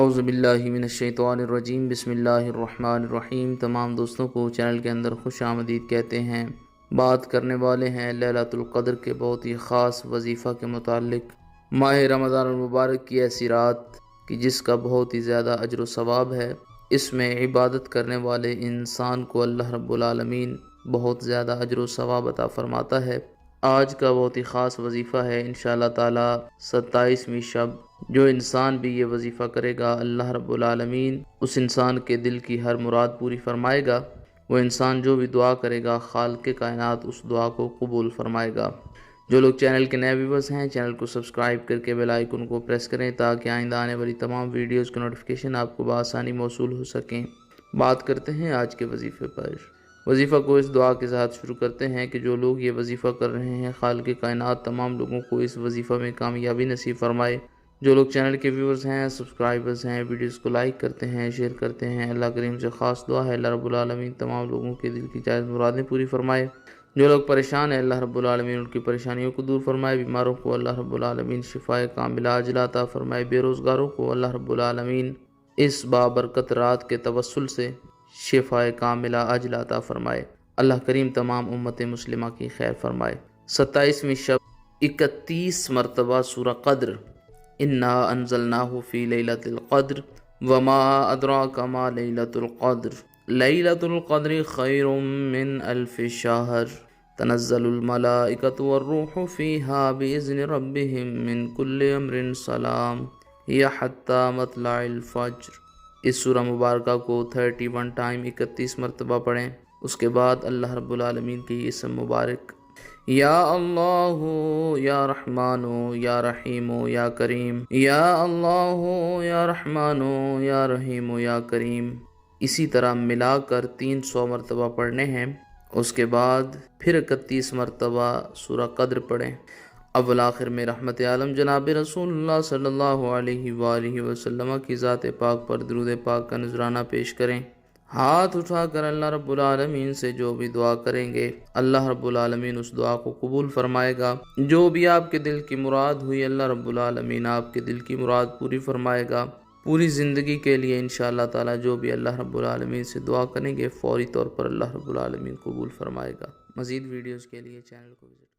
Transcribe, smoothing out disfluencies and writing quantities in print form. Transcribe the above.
اعوذ باللہ من الشیطان الرجیم، بسم اللہ الرحمن الرحیم۔ تمام دوستوں کو چینل کے اندر خوش آمدید کہتے ہیں۔ بات کرنے والے ہیں لیلۃ القدر کے بہت ہی خاص وظیفہ کے متعلق۔ ماہ رمضان المبارک کی ایسی رات کہ جس کا بہت ہی زیادہ اجر و ثواب ہے، اس میں عبادت کرنے والے انسان کو اللہ رب العالمین بہت زیادہ اجر و ثواب عطا فرماتا ہے۔ آج کا بہت ہی خاص وظیفہ ہے انشاءاللہ تعالی 27ویں شب۔ جو انسان بھی یہ وظیفہ کرے گا، اللہ رب العالمین اس انسان کے دل کی ہر مراد پوری فرمائے گا۔ وہ انسان جو بھی دعا کرے گا، خالق کائنات اس دعا کو قبول فرمائے گا۔ جو لوگ چینل کے نئے ویورز ہیں، چینل کو سبسکرائب کر کے بیل آئیکن کو پریس کریں تاکہ آئندہ آنے والی تمام ویڈیوز کے نوٹیفیکیشن آپ کو بآسانی موصول ہو سکیں۔ بات کرتے ہیں آج کے وظیفے پر۔ وظیفہ کو اس دعا کے ساتھ شروع کرتے ہیں کہ جو لوگ یہ وظیفہ کر رہے ہیں، خالق کائنات تمام لوگوں کو اس وظیفہ میں کامیابی نصیب فرمائے۔ جو لوگ چینل کے ویورز ہیں، سبسکرائبرز ہیں، ویڈیوز کو لائک کرتے ہیں، شیئر کرتے ہیں، اللہ کریم سے خاص دعا ہے اللہ رب العالمین تمام لوگوں کے دل کی جائز مرادیں پوری فرمائے۔ جو لوگ پریشان ہیں، اللہ رب العالمین ان کی پریشانیوں کو دور فرمائے۔ بیماروں کو اللہ رب العالمین شفائے کاملہ عاجلہ عطا فرمائے۔ بے روزگاروں کو اللہ رب العالمین اس بابرکت رات کے توسل سے شفائے کاملہ عاجلہ عطا فرمائے۔ اللہ کریم تمام امت مسلمہ کی خیر فرمائے۔ 27ویں شب 31 مرتبہ سورہ قدر، انا انزلناہ فی لیلۃ القدر وما ادراک ما لیلۃ القدر لیلۃ القدر خیر من الف شہر تنزل الملائکۃ والروح فیہا باذن ربہم من کل امر سلام ہی حتی مطلع الفجر۔ اس سورہ مبارکہ کو 31 ٹائم 31 مرتبہ پڑھیں۔ اس کے بعد اللہ رب العالمین کی اسم مبارک یا اللہ یا رحمان یا رحیم یا کریم، یا اللہ یا رحمان یا رحیم یا کریم، اسی طرح ملا کر 300 مرتبہ پڑھنے ہیں۔ اس کے بعد پھر 31 مرتبہ سورہ قدر پڑھیں۔ اول آخر میں رحمت عالم جناب رسول اللہ صلی اللہ علیہ وآلہ وسلم کی ذات پاک پر درود پاک کا نذرانہ پیش کریں۔ ہاتھ اٹھا کر اللہ رب العالمین سے جو بھی دعا کریں گے، اللہ رب العالمین اس دعا کو قبول فرمائے گا۔ جو بھی آپ کے دل کی مراد ہوئی، اللہ رب العالمین آپ کے دل کی مراد پوری فرمائے گا۔ پوری زندگی کے لیے انشاءاللہ تعالی جو بھی اللہ رب العالمین سے دعا کریں گے، فوری طور پر اللہ رب العالمین قبول فرمائے گا۔ مزید ویڈیوز کے لیے چینل کو وزٹ